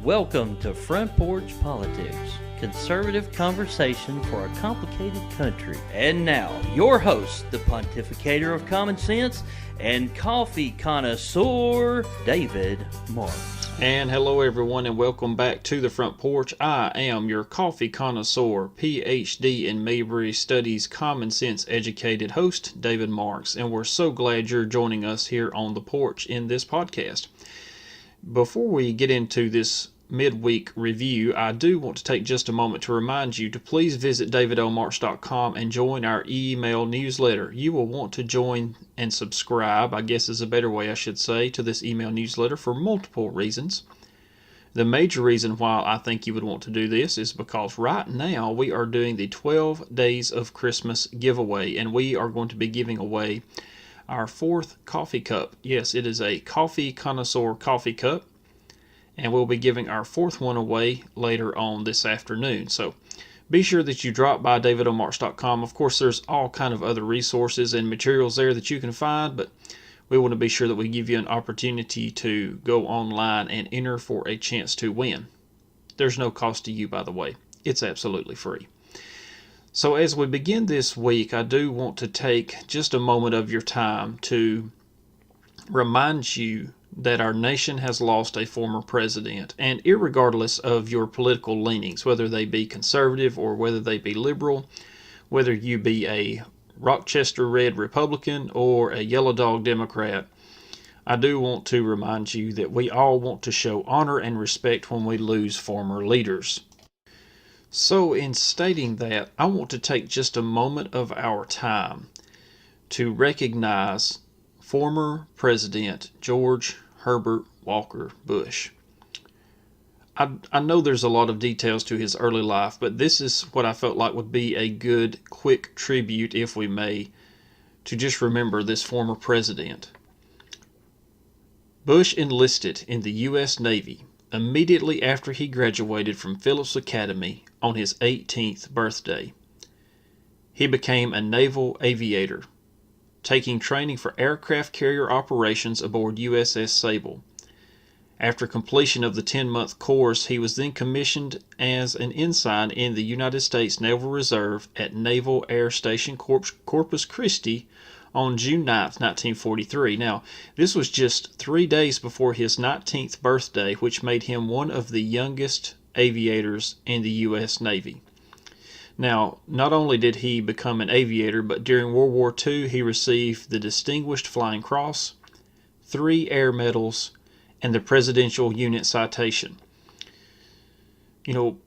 Welcome to Front Porch Politics, conservative conversation for a complicated country. And now, your host, the pontificator of common sense and coffee connoisseur, David Marks. And hello everyone, and welcome back to the Front Porch. I am your coffee connoisseur, PhD in Maybury Studies, common sense educated host, David Marks, and we're so glad you're joining us here on the porch in this podcast. Before we get into this midweek review, I do want to take just a moment to remind you to please visit davidlmarks.com and join our email newsletter. You will want to join and subscribe, I guess is a better way I should say, to this email newsletter for multiple reasons. The major reason why I think you would want to do this is because right now we are doing the 12 Days of Christmas giveaway, and we are going to be giving away our fourth coffee cup. Yes, it is a coffee connoisseur coffee cup, and we'll be giving our fourth one away later on this afternoon. So be sure that you drop by davidlmarks.com. Of course, there's all kind of other resources and materials there that you can find, but we want to be sure that we give you an opportunity to go online and enter for a chance to win. There's no cost to you, by the way. It's absolutely free. So as we begin this week, I do want to take just a moment of your time to remind you that our nation has lost a former president. And irregardless of your political leanings, whether they be conservative or whether they be liberal, whether you be a Rochester Red Republican or a Yellow Dog Democrat, I do want to remind you that we all want to show honor and respect when we lose former leaders. So in stating that, I want to take just a moment of our time to recognize former President George Herbert Walker Bush. I know there's a lot of details to his early life, but this is what I felt like would be a good, quick tribute, if we may, to just remember this former president. Bush enlisted in the U.S. Navy immediately after he graduated from Phillips Academy on his 18th birthday. He became a naval aviator, taking training for aircraft carrier operations aboard USS Sable. After completion of the 10-month course, he was then commissioned as an ensign in the United States Naval Reserve at Naval Air Station Corpus Christi on June 9, 1943. Now, this was just 3 days before his 19th birthday, which made him one of the youngest aviators in the U.S. Navy. Now, not only did he become an aviator, but during World War II, he received the Distinguished Flying Cross, 3 Air Medals, and the Presidential Unit Citation. You know,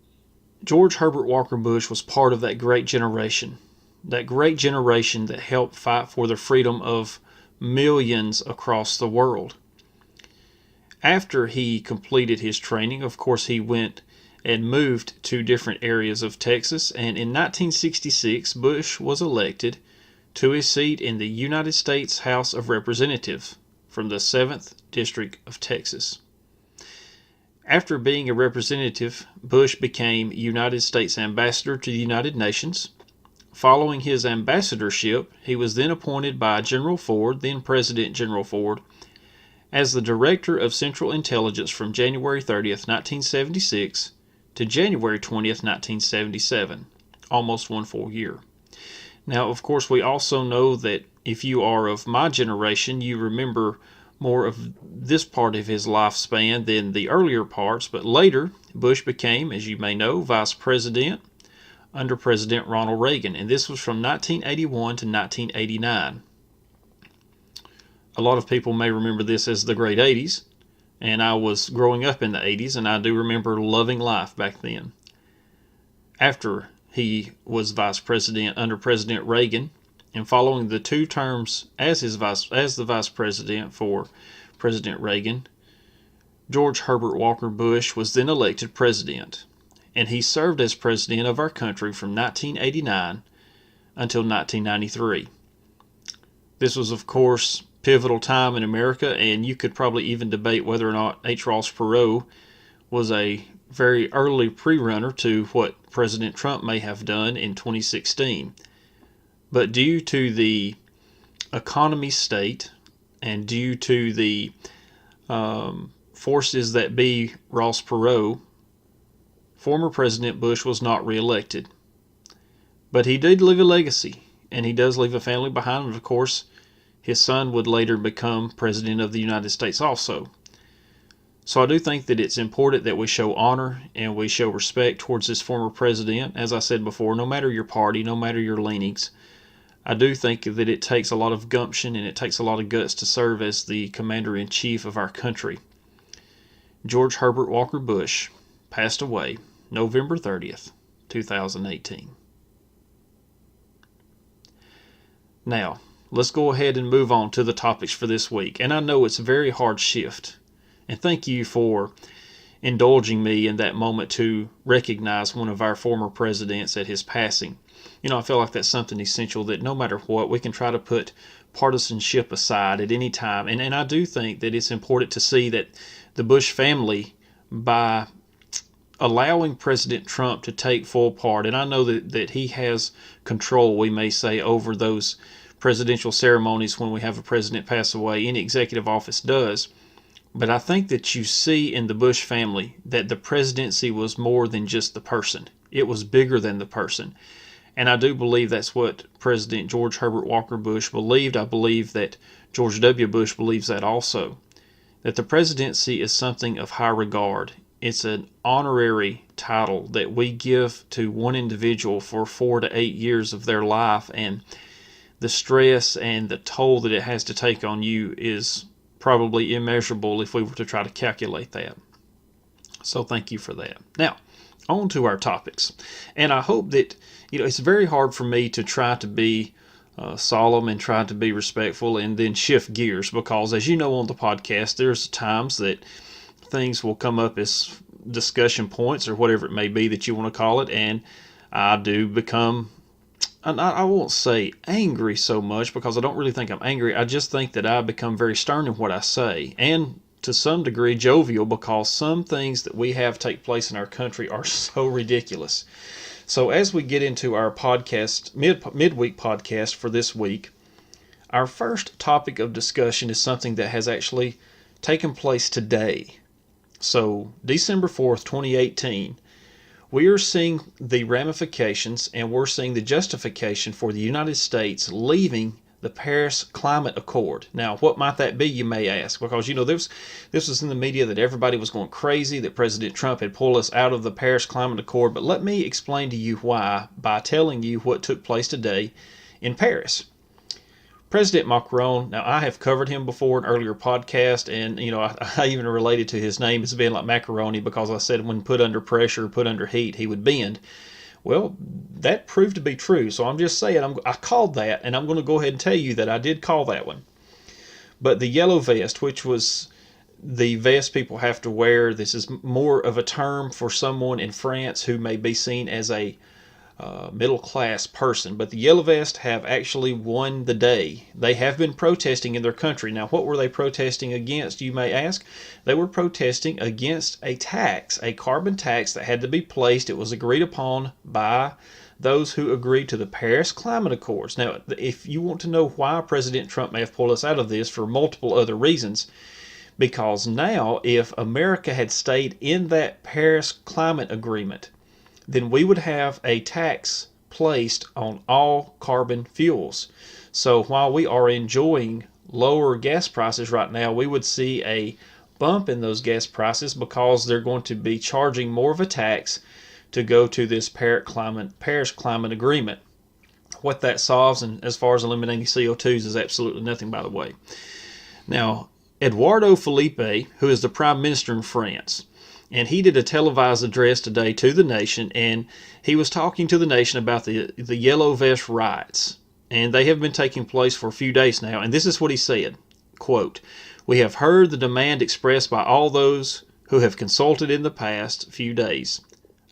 George Herbert Walker Bush was part of that great generation that helped fight for the freedom of millions across the world. After he completed his training, of course, he went and moved to different areas of Texas, and in 1966, Bush was elected to a seat in the United States House of Representatives from the 7th District of Texas. After being a representative, Bush became United States Ambassador to the United Nations. Following his ambassadorship, he was then appointed by General Ford, then President General Ford, as the Director of Central Intelligence from January 30th, 1976 to January 20th, 1977, almost 1 full year. Now, of course, we also know that if you are of my generation, you remember more of this part of his lifespan than the earlier parts, but later, Bush became, as you may know, Vice President under President Ronald Reagan, and this was from 1981 to 1989. A lot of people may remember this as the Great 80s, and I was growing up in the 80s, and I do remember loving life back then. After he was Vice President under President Reagan, and following the 2 terms as the Vice President for President Reagan, George Herbert Walker Bush was then elected President, and he served as President of our country from 1989 until 1993. This was, of course, pivotal time in America, and you could probably even debate whether or not H. Ross Perot was a very early pre-runner to what President Trump may have done in 2016. But due to the economy state and due to the forces that be Ross Perot, former President Bush was not reelected. But he did leave a legacy, and he does leave a family behind him. Of course, his son would later become President of the United States also. So I do think that it's important that we show honor and we show respect towards this former president. As I said before, no matter your party, no matter your leanings, I do think that it takes a lot of gumption and it takes a lot of guts to serve as the commander-in-chief of our country. George Herbert Walker Bush passed away November 30th, 2018. Now, let's go ahead and move on to the topics for this week. And I know it's a very hard shift. And thank you for indulging me in that moment to recognize one of our former presidents at his passing. You know, I feel like that's something essential, that no matter what, we can try to put partisanship aside at any time. And I do think that it's important to see that the Bush family, by allowing President Trump to take full part, and I know that he has control, we may say, over those presidential ceremonies when we have a president pass away. Any executive office does. But I think that you see in the Bush family that the presidency was more than just the person. It was bigger than the person. And I do believe that's what President George Herbert Walker Bush believed. I believe that George W. Bush believes that also. That the presidency is something of high regard. It's an honorary title that we give to one individual for 4 to 8 years of their life. And the stress and the toll that it has to take on you is probably immeasurable if we were to try to calculate that. So thank you for that. Now, on to our topics. And I hope that, it's very hard for me to try to be solemn and try to be respectful and then shift gears, because as you know on the podcast, there's times that things will come up as discussion points or whatever it may be that you want to call it, and I do become, I won't say angry so much, because I don't really think I'm angry. I just think that I become very stern in what I say, and to some degree jovial, because some things that we have take place in our country are so ridiculous. So as we get into our podcast, midweek podcast for this week, our first topic of discussion is something that has actually taken place today. So December 4th, 2018, we are seeing the ramifications and we're seeing the justification for the United States leaving the Paris Climate Accord. Now, what might that be, you may ask? Because, this was in the media that everybody was going crazy, that President Trump had pulled us out of the Paris Climate Accord. But let me explain to you why by telling you what took place today in Paris. President Macron, now I have covered him before in earlier podcast, and I even related to his name as being like macaroni, because I said when put under pressure, put under heat, he would bend. Well, that proved to be true, so I'm just saying I called that, and I'm going to go ahead and tell you that I did call that one. But the yellow vest, which was the vest people have to wear, this is more of a term for someone in France who may be seen as a middle-class person. But the yellow vest have actually won the day. They have been protesting in their country. Now, what were they protesting against, you may ask? They were protesting against a tax, a carbon tax that had to be placed. It was agreed upon by those who agreed to the Paris Climate Accords. Now, if you want to know why President Trump may have pulled us out of this, for multiple other reasons, because now if America had stayed in that Paris Climate Agreement, then we would have a tax placed on all carbon fuels. So while we are enjoying lower gas prices right now, we would see a bump in those gas prices because they're going to be charging more of a tax to go to this Paris Climate Agreement. What that solves, and as far as eliminating CO2s, is absolutely nothing, by the way. Now, Eduardo Philippe, who is the Prime Minister in France, and he did a televised address today to the nation, and he was talking to the nation about the yellow vest riots. And they have been taking place for a few days now, and this is what he said, quote, "We have heard the demand expressed by all those who have consulted in the past few days.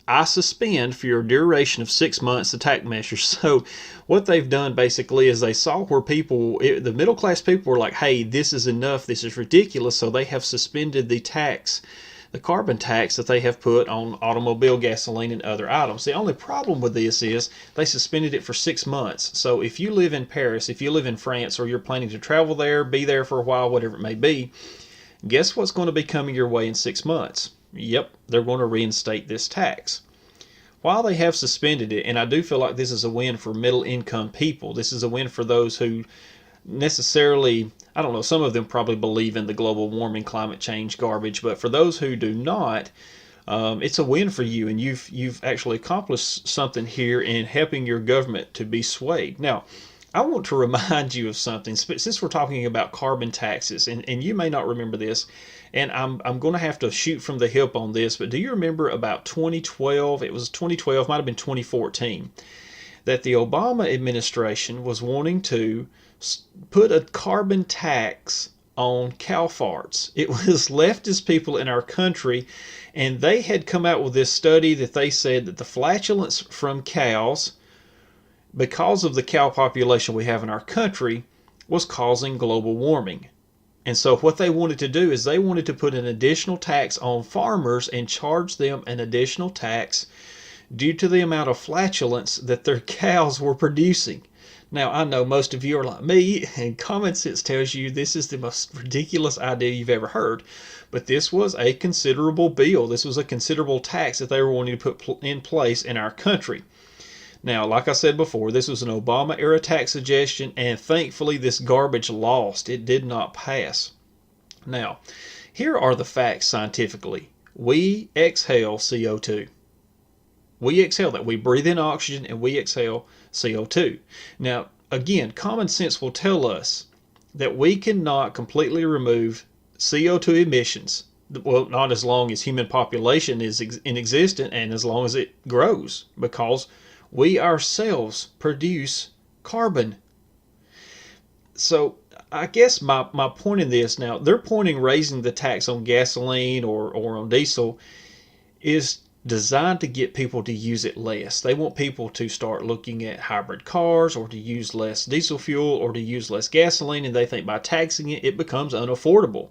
I suspend for your duration of 6 months the tax measures." So what they've done basically is they saw where the middle class people were like, hey, this is enough, this is ridiculous, so they have suspended the carbon tax that they have put on automobile gasoline and other items. The only problem with this is they suspended it for 6 months. So if you live in Paris, if you live in France, or you're planning to travel there, be there for a while, whatever it may be, Guess what's going to be coming your way in 6 months? Yep, they're going to reinstate this tax. While they have suspended it, and I do feel like this is a win for middle income people, this is a win for those who necessarily, I don't know, some of them probably believe in the global warming, climate change garbage, but for those who do not, it's a win for you, and you've actually accomplished something here in helping your government to be swayed. Now, I want to remind you of something, since we're talking about carbon taxes, and you may not remember this, and I'm going to have to shoot from the hip on this, but do you remember about 2012, it was 2012, might have been 2014, that the Obama administration was wanting to put a carbon tax on cow farts. It was leftist people in our country, and they had come out with this study that they said that the flatulence from cows, because of the cow population we have in our country, was causing global warming. And so what they wanted to do is they wanted to put an additional tax on farmers and charge them an additional tax due to the amount of flatulence that their cows were producing. Now, I know most of you are like me, and common sense tells you this is the most ridiculous idea you've ever heard. But this was a considerable bill. This was a considerable tax that they were wanting to put in place in our country. Now, like I said before, this was an Obama-era tax suggestion, and thankfully this garbage lost. It did not pass. Now, here are the facts scientifically. We exhale CO2. We exhale that. We breathe in oxygen and we exhale CO2. Now, again, common sense will tell us that we cannot completely remove CO2 emissions. Well, not as long as human population is in existence and as long as it grows, because we ourselves produce carbon. So I guess my point in this now, they're pointing raising the tax on gasoline or on diesel is designed to get people to use it less. They want people to start looking at hybrid cars or to use less diesel fuel or to use less gasoline, and they think by taxing it, it becomes unaffordable.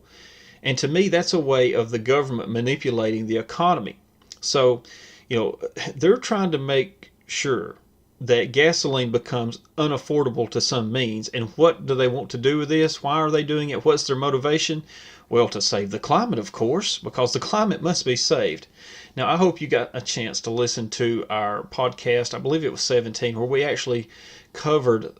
And to me, that's a way of the government manipulating the economy. So, they're trying to make sure that gasoline becomes unaffordable to some means. And what do they want to do with this? Why are they doing it? What's their motivation? Well, to save the climate, of course, because the climate must be saved. Now, I hope you got a chance to listen to our podcast. I believe it was 17, where we actually covered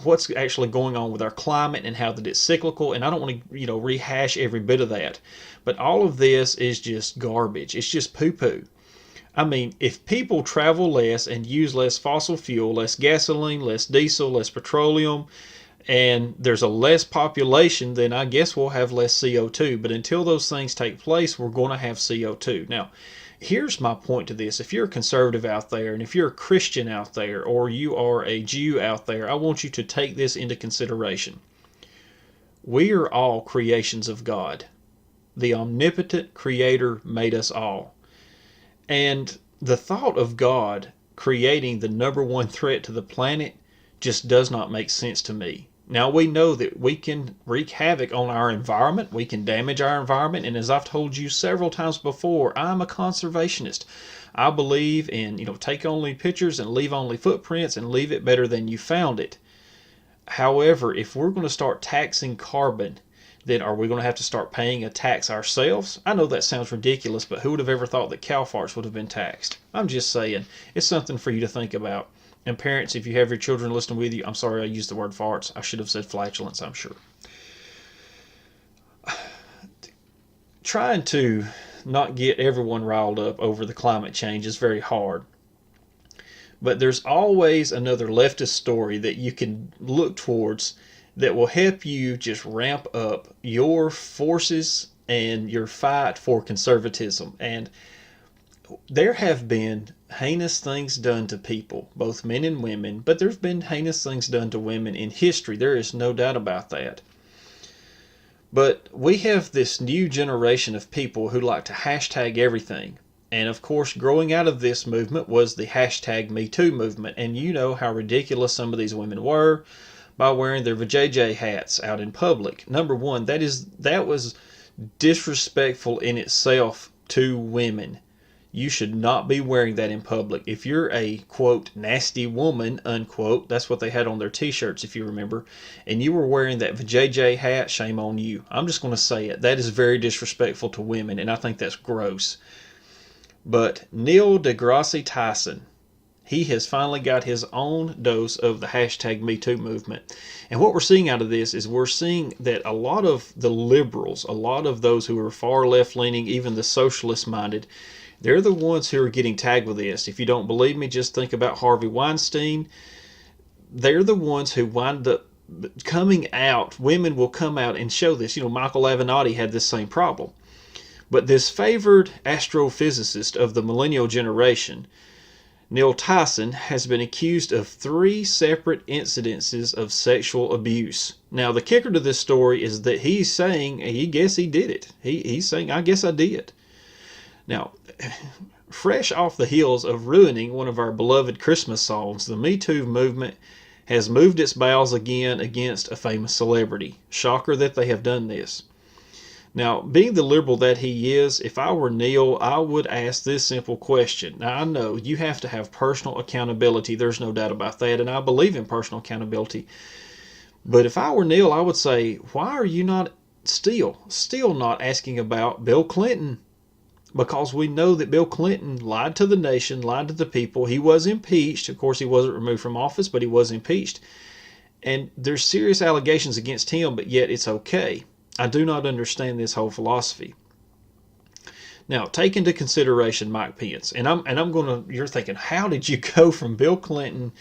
what's actually going on with our climate and how that it's cyclical. And I don't want to, rehash every bit of that. But all of this is just garbage. It's just poo-poo. I mean, if people travel less and use less fossil fuel, less gasoline, less diesel, less petroleum, and there's a less population, then I guess we'll have less CO2. But until those things take place, we're going to have CO2. Now, here's my point to this. If you're a conservative out there, and if you're a Christian out there, or you are a Jew out there, I want you to take this into consideration. We are all creations of God. The omnipotent Creator made us all. And the thought of God creating the number one threat to the planet just does not make sense to me. Now, we know that we can wreak havoc on our environment. We can damage our environment. And as I've told you several times before, I'm a conservationist. I believe in, take only pictures and leave only footprints and leave it better than you found it. However, if we're going to start taxing carbon, then are we going to have to start paying a tax ourselves? I know that sounds ridiculous, but who would have ever thought that cow farts would have been taxed? I'm just saying, it's something for you to think about. And parents, if you have your children listening with you, I'm sorry I used the word farts. I should have said flatulence, I'm sure. Trying to not get everyone riled up over the climate change is very hard. But there's always another leftist story that you can look towards that will help you just ramp up your forces and your fight for conservatism. And there have been heinous things done to people, both men and women, but there's been heinous things done to women in history. There is no doubt about that. But we have this new generation of people who like to hashtag everything. And of course, growing out of this movement was the hashtag Me Too movement. And you know how ridiculous some of these women were by wearing their vajayjay hats out in public. Number one, that was disrespectful in itself to women. You should not be wearing that in public. If you're a, quote, nasty woman, unquote, that's what they had on their t-shirts, if you remember, and you were wearing that JJ hat, shame on you. I'm just going to say it. That is very disrespectful to women, and I think that's gross. But Neil deGrasse Tyson, he has finally got his own dose of the hashtag #MeToo movement. And what we're seeing out of this is we're seeing that a lot of the liberals, a lot of those who are far left-leaning, even the socialist-minded, they're the ones who are getting tagged with this. If you don't believe me, just think about Harvey Weinstein. They're the ones who wind up coming out. Women will come out and show this. Michael Avenatti had this same problem. But this favored astrophysicist of the millennial generation, Neil Tyson, has been accused of 3 separate incidences of sexual abuse. Now, the kicker to this story is that he's saying he guess he did it. He's saying, I guess I did. Now, fresh off the heels of ruining one of our beloved Christmas songs, the Me Too movement has moved its bowels again against a famous celebrity. Shocker that they have done this. Now, being the liberal that he is, if I were Neil, I would ask this simple question. Now, I know you have to have personal accountability. There's no doubt about that, and I believe in personal accountability. But if I were Neil, I would say, why are you not still not asking about Bill Clinton? Because we know that Bill Clinton lied to the nation, lied to the people. He was impeached. Of course, he wasn't removed from office, but he was impeached. And there's serious allegations against him, but yet it's okay. I do not understand this whole philosophy. Now, take into consideration Mike Pence, and you're thinking, how did you go from Bill Clinton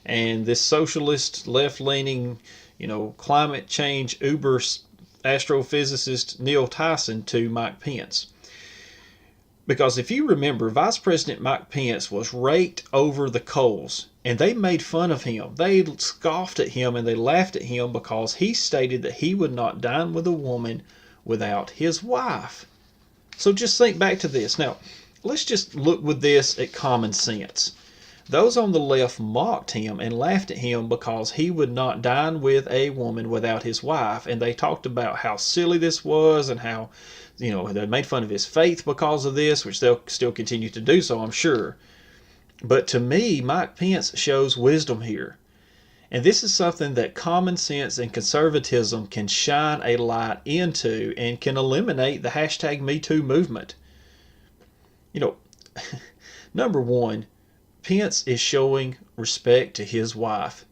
and this socialist, left-leaning, climate change uber astrophysicist Neil Tyson to Mike Pence? Because if you remember, Vice President Mike Pence was raked over the coals, and they made fun of him. They scoffed at him and they laughed at him because he stated that he would not dine with a woman without his wife. So just think back to this. Now, let's just look with this at common sense. Those on the left mocked him and laughed at him because he would not dine with a woman without his wife, and they talked about how silly this was and how they made fun of his faith because of this, which they'll still continue to do so, I'm sure. But to me, Mike Pence shows wisdom here. And this is something that common sense and conservatism can shine a light into and can eliminate the hashtag #MeToo movement. Number one, Pence is showing respect to his wife.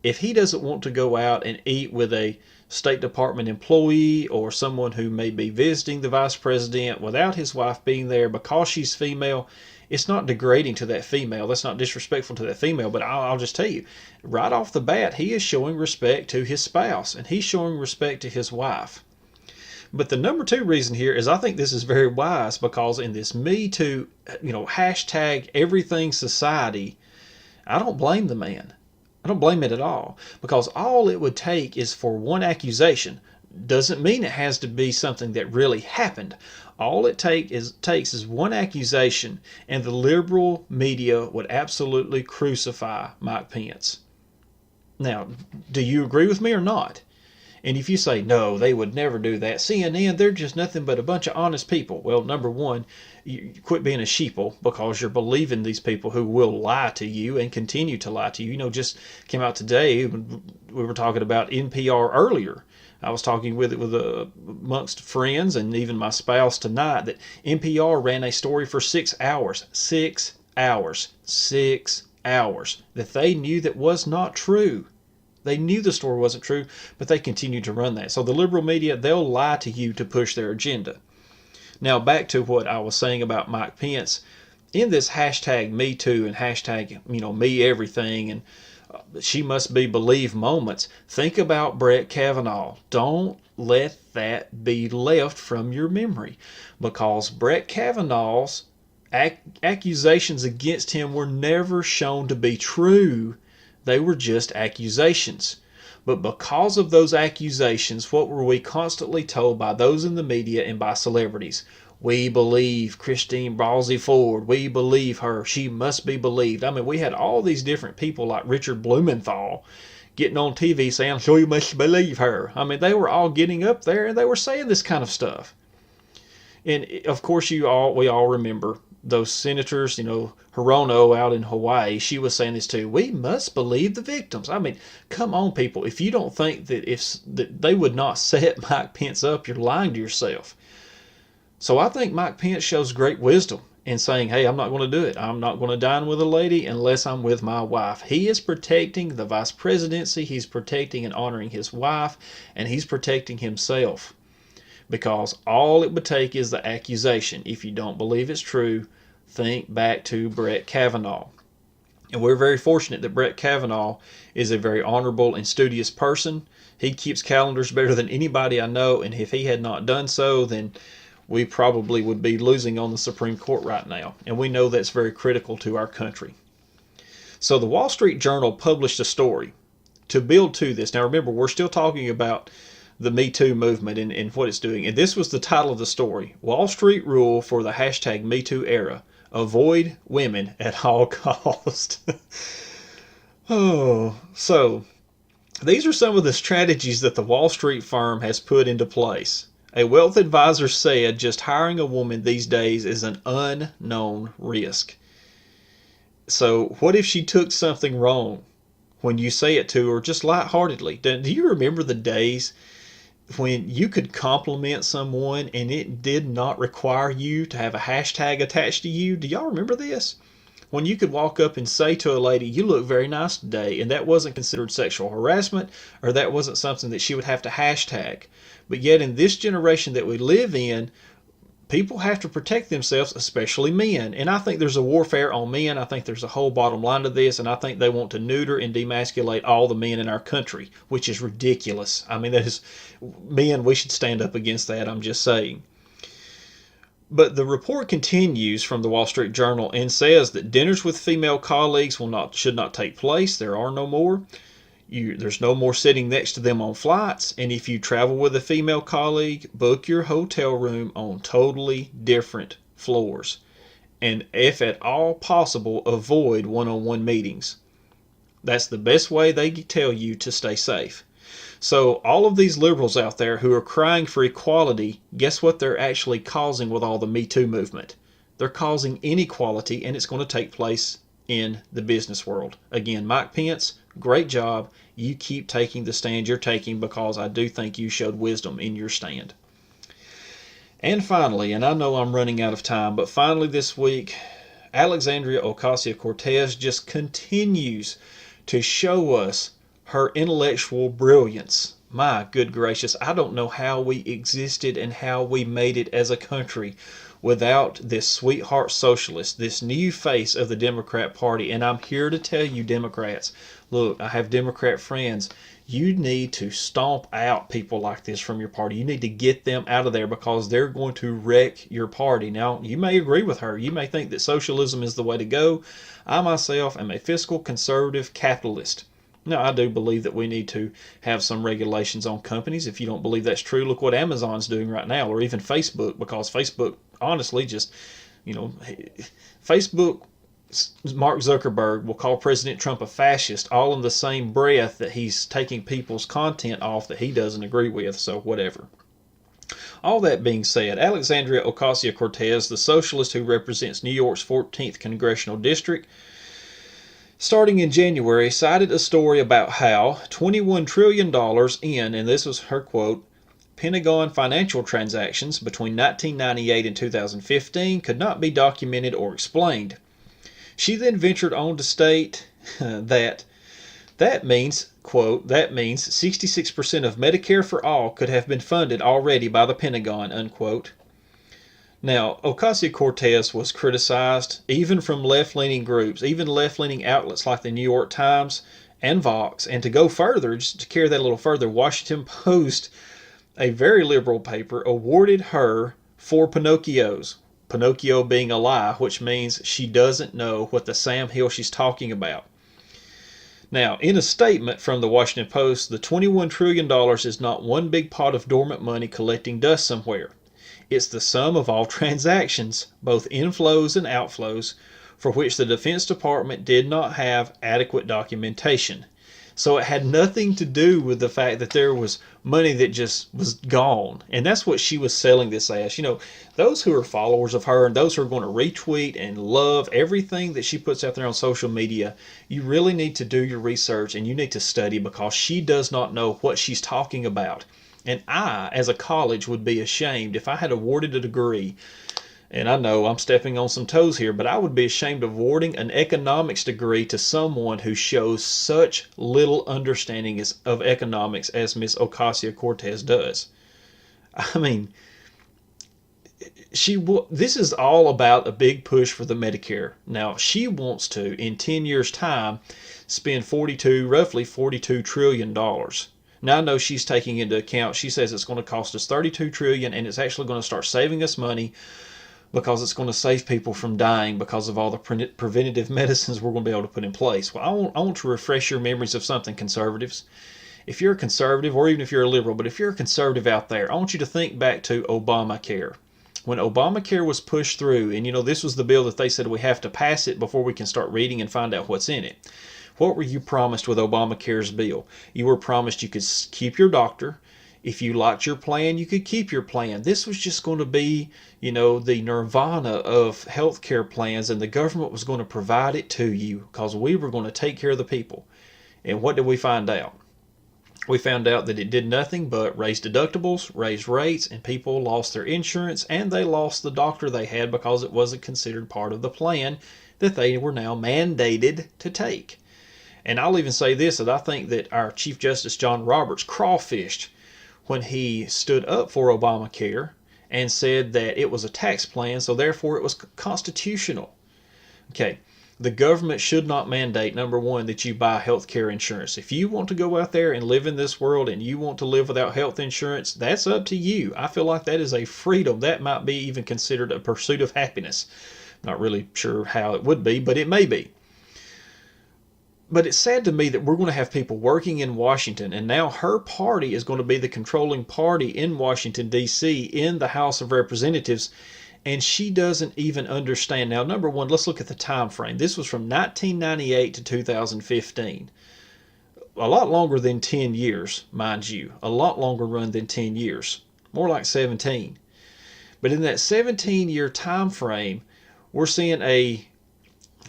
If he doesn't want to go out and eat with a State Department employee or someone who may be visiting the vice president without his wife being there because she's female, it's not degrading to that female. That's not disrespectful to that female. But I'll just tell you, right off the bat, he is showing respect to his spouse and he's showing respect to his wife. But the number 2 reason here is I think this is very wise, because in this Me Too, hashtag everything society, I don't blame the man. I don't blame it at all, because all it would take is for one accusation. Doesn't mean it has to be something that really happened. All it takes is one accusation, and the liberal media would absolutely crucify Mike Pence. Now, do you agree with me or not? And if you say, no, they would never do that, CNN, they're just nothing but a bunch of honest people. Well, number one, you quit being a sheeple, because you're believing these people who will lie to you and continue to lie to you. Just came out today, we were talking about NPR earlier. I was talking with amongst friends and even my spouse tonight that NPR ran a story for 6 hours. 6 hours. 6 hours. That they knew that was not true. They knew the story wasn't true, but they continued to run that. So the liberal media, they'll lie to you to push their agenda. Now, back to what I was saying about Mike Pence. In this hashtag Me Too and hashtag, me everything and she must be believed moments, think about Brett Kavanaugh. Don't let that be left from your memory, because Brett Kavanaugh's accusations against him were never shown to be true. They were just accusations. But because of those accusations, what were we constantly told by those in the media and by celebrities? We believe Christine Ballsy Ford. We believe her. She must be believed. We had all these different people like Richard Blumenthal getting on TV saying, so you must believe her. They were all getting up there and they were saying this kind of stuff. And of course, we all remember those senators, Hirono out in Hawaii. She was saying this too. We must believe the victims. I mean, come on, people. If you don't think that they would not set Mike Pence up, you're lying to yourself. So I think Mike Pence shows great wisdom in saying, hey, I'm not going to do it. I'm not going to dine with a lady unless I'm with my wife. He is protecting the vice presidency. He's protecting and honoring his wife, and he's protecting himself. Because all it would take is the accusation. If you don't believe it's true, think back to Brett Kavanaugh. And we're very fortunate that Brett Kavanaugh is a very honorable and studious person. He keeps calendars better than anybody I know, and if he had not done so, then we probably would be losing on the Supreme Court right now. And we know that's very critical to our country. So the Wall Street Journal published a story to build to this. Now remember, we're still talking about the Me Too movement and what it's doing. And this was the title of the story: Wall Street Rule for the hashtag Me Too Era. Avoid women at all costs. So these are some of the strategies that the Wall Street firm has put into place. A wealth advisor said just hiring a woman these days is an unknown risk. So what if she took something wrong when you say it to her just lightheartedly? Do you remember the days when you could compliment someone and it did not require you to have a hashtag attached to you? Do y'all remember this? When you could walk up and say to a lady, you look very nice today, and that wasn't considered sexual harassment, or that wasn't something that she would have to hashtag. But yet in this generation that we live in, people have to protect themselves, especially men. And I think there's a warfare on men. I think there's a whole bottom line to this, and I think they want to neuter and demasculate all the men in our country, which is ridiculous. I mean, that is, men, we should stand up against that, I'm just saying. But the report continues from the Wall Street Journal and says that dinners with female colleagues should not take place. There are no more. There's no more sitting next to them on flights. And if you travel with a female colleague, book your hotel room on totally different floors. And if at all possible, avoid one-on-one meetings. That's the best way they tell you to stay safe. So all of these liberals out there who are crying for equality, guess what they're actually causing with all the Me Too movement? They're causing inequality, and it's going to take place in the business world. Again, Mike Pence, great job. You keep taking the stand you're taking, because I do think you showed wisdom in your stand. And finally, and I know I'm running out of time, but finally this week, Alexandria Ocasio-Cortez just continues to show us her intellectual brilliance. My good gracious, I don't know how we existed and how we made it as a country without this sweetheart socialist, this new face of the Democrat Party. And I'm here to tell you, Democrats, look, I have Democrat friends. You need to stomp out people like this from your party. You need to get them out of there, because they're going to wreck your party. Now, you may agree with her. You may think that socialism is the way to go. I myself am a fiscal conservative capitalist. Now, I do believe that we need to have some regulations on companies. If you don't believe that's true, look what Amazon's doing right now, or even Facebook, because Facebook, honestly, just, Facebook, Mark Zuckerberg will call President Trump a fascist, all in the same breath that he's taking people's content off that he doesn't agree with, so whatever. All that being said, Alexandria Ocasio-Cortez, the socialist who represents New York's 14th Congressional District, starting in January, cited a story about how $21 trillion in, and this was her quote, Pentagon financial transactions between 1998 and 2015 could not be documented or explained. She then ventured on to state that means, quote, that means 66% of Medicare for all could have been funded already by the Pentagon, unquote. Now, Ocasio-Cortez was criticized even from left-leaning groups, even left-leaning outlets like the New York Times and Vox. And to go further, just to carry that a little further, Washington Post, a very liberal paper, awarded her 4 Pinocchios. Pinocchio being a lie, which means she doesn't know what the Sam Hill she's talking about. Now, in a statement from the Washington Post, the $21 trillion is not one big pot of dormant money collecting dust somewhere. It's the sum of all transactions, both inflows and outflows, for which the Defense Department did not have adequate documentation. So it had nothing to do with the fact that there was money that just was gone. And that's what she was selling this as. Those who are followers of her and those who are going to retweet and love everything that she puts out there on social media, you really need to do your research and you need to study, because she does not know what she's talking about. And I, as a college, would be ashamed if I had awarded a degree. And I know I'm stepping on some toes here, but I would be ashamed of awarding an economics degree to someone who shows such little understanding of economics as Miss Ocasio-Cortez does. I mean, this is all about a big push for the Medicare. Now, she wants to, in 10 years' time, spend roughly $42 trillion. Now, I know she's taking into account, she says it's going to cost us $32 trillion, and it's actually going to start saving us money, because it's going to save people from dying because of all the preventative medicines we're going to be able to put in place. Well, I want to refresh your memories of something, conservatives. If you're a conservative, or even if you're a liberal, but if you're a conservative out there, I want you to think back to Obamacare. When Obamacare was pushed through, and this was the bill that they said we have to pass it before we can start reading and find out what's in it. What were you promised with Obamacare's bill? You were promised you could keep your doctor. If you liked your plan, you could keep your plan. This was just going to be, the nirvana of healthcare plans, and the government was going to provide it to you because we were going to take care of the people. And what did we find out? We found out that it did nothing but raise deductibles, raise rates, and people lost their insurance, and they lost the doctor they had because it wasn't considered part of the plan that they were now mandated to take. And I'll even say this, that I think that our Chief Justice John Roberts crawfished when he stood up for Obamacare and said that it was a tax plan, so therefore it was constitutional. Okay, the government should not mandate, number one, that you buy health care insurance. If you want to go out there and live in this world and you want to live without health insurance, that's up to you. I feel like that is a freedom. That might be even considered a pursuit of happiness. Not really sure how it would be, but it may be. But it's sad to me that we're going to have people working in Washington, and now her party is going to be the controlling party in Washington, D.C., in the House of Representatives, and she doesn't even understand. Now, number one, let's look at the time frame. This was from 1998 to 2015. A lot longer than 10 years, mind you. A lot longer run than 10 years. More like 17. But in that 17-year time frame, we're seeing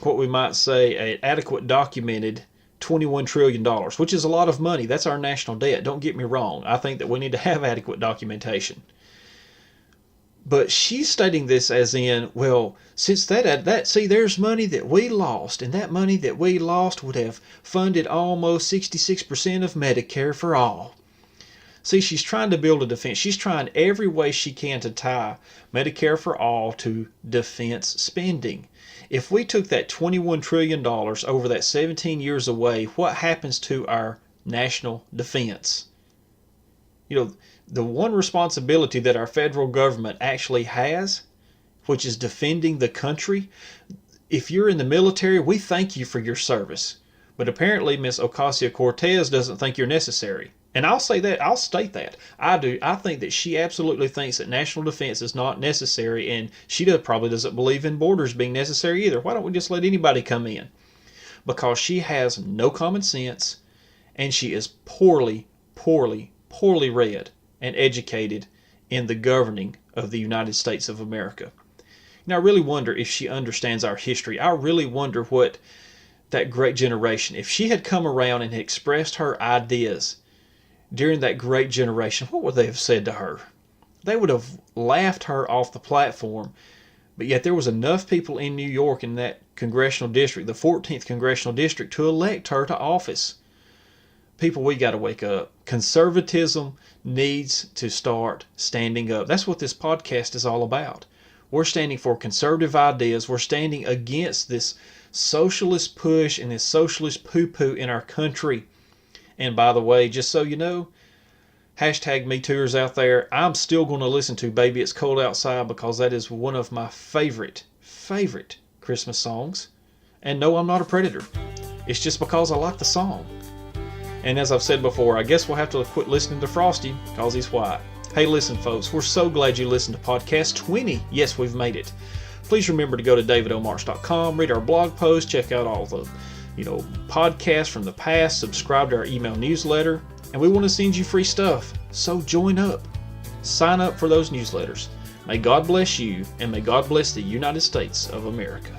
what we might say, an adequate documented $21 trillion, which is a lot of money. That's our national debt. Don't get me wrong. I think that we need to have adequate documentation. But she's stating this as in, well, since there's money that we lost, and that money that we lost would have funded almost 66% of Medicare for all. See, she's trying to build a defense. She's trying every way she can to tie Medicare for all to defense spending. If we took that $21 trillion over that 17 years away, what happens to our national defense? The one responsibility that our federal government actually has, which is defending the country, if you're in the military, we thank you for your service. But apparently Ms. Ocasio-Cortez doesn't think you're necessary. And I'll state that. I do. I think that she absolutely thinks that national defense is not necessary, and she probably doesn't believe in borders being necessary either. Why don't we just let anybody come in? Because she has no common sense, and she is poorly read and educated in the governing of the United States of America. Now, I really wonder if she understands our history. I really wonder what that great generation, if she had come around and had expressed her ideas during that great generation, what would they have said to her? They would have laughed her off the platform, but yet there was enough people in New York in that congressional district, the 14th congressional district, to elect her to office. People, we got to wake up. Conservatism needs to start standing up. That's what this podcast is all about. We're standing for conservative ideas. We're standing against this socialist push and this socialist poo-poo in our country. And by the way, just so you know, hashtag MeTooers out there, I'm still going to listen to Baby It's Cold Outside because that is one of my favorite Christmas songs. And no, I'm not a predator. It's just because I like the song. And as I've said before, I guess we'll have to quit listening to Frosty because he's white. Hey, listen, folks, we're so glad you listened to podcast 20. Yes, we've made it. Please remember to go to davidomarch.com, read our blog post, check out all the podcasts from the past, subscribe to our email newsletter, and we want to send you free stuff. So join up. Sign up for those newsletters. May God bless you, and may God bless the United States of America.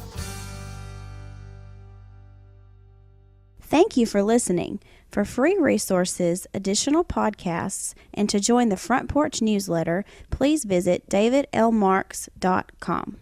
Thank you for listening. For free resources, additional podcasts, and to join the Front Porch newsletter, please visit davidlmarks.com.